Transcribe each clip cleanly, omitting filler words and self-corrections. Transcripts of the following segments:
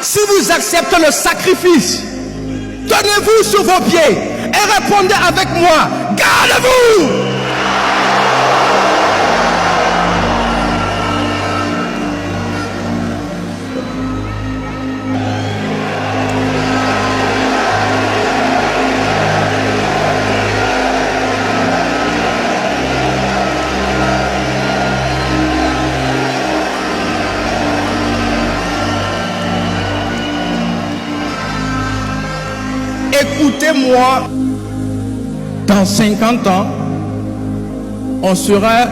Si vous acceptez le sacrifice, tenez-vous sur vos pieds et répondez avec moi, gardez-vous! Écoutez-moi, dans 50 ans, on sera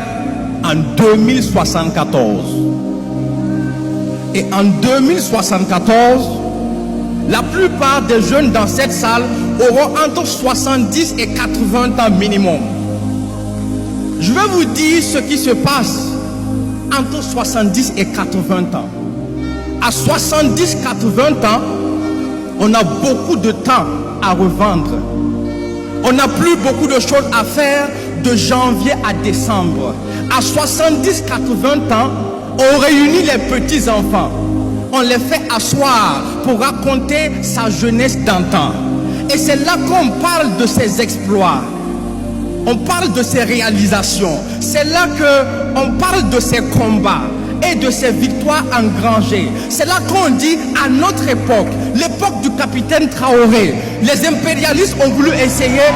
en 2074. Et en 2074, la plupart des jeunes dans cette salle auront entre 70 et 80 ans minimum. Je vais vous dire ce qui se passe entre 70 et 80 ans. À 70-80 ans, on a beaucoup de temps à revendre. On n'a plus beaucoup de choses à faire de janvier à décembre. À 70-80 ans, on réunit les petits-enfants. On les fait asseoir pour raconter sa jeunesse d'antan. Et c'est là qu'on parle de ses exploits. On parle de ses réalisations. C'est là qu'on parle de ses combats et de ses victoires engrangées. C'est là qu'on dit, à notre époque, l'époque du capitaine Traoré, les impérialistes ont voulu essayer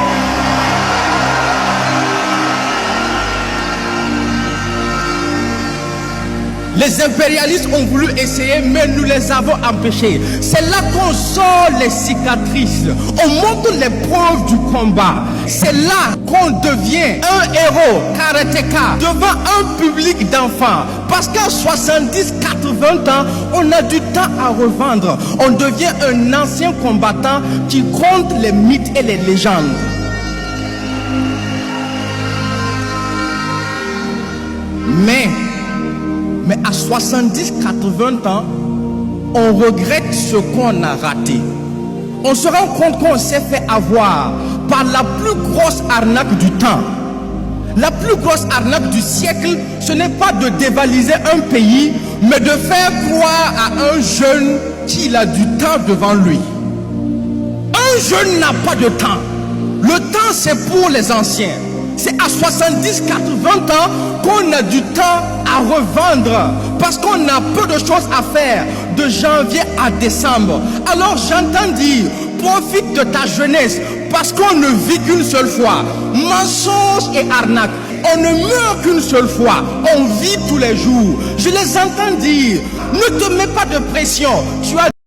mais nous les avons empêchés. C'est là qu'on sort les cicatrices, on montre les preuves du combat. C'est là qu'on devient un héros karatéka devant un public d'enfants. Parce qu'à 70-80 ans, on a du temps à revendre. On devient un ancien combattant qui compte les mythes et les légendes. Mais à 70-80 ans, on regrette ce qu'on a raté. On se rend compte qu'on s'est fait avoir par la plus grosse arnaque du temps. La plus grosse arnaque du siècle, ce n'est pas de dévaliser un pays, mais de faire croire à un jeune qu'il a du temps devant lui. Un jeune n'a pas de temps. Le temps, c'est pour les anciens. C'est à 70-80 ans qu'on a du temps à revendre parce qu'on a peu de choses à faire de janvier à décembre. Alors j'entends dire, profite de ta jeunesse parce qu'on ne vit qu'une seule fois. Mensonge et arnaque, on ne meurt qu'une seule fois, on vit tous les jours. Je les entends dire, ne te mets pas de pression, tu as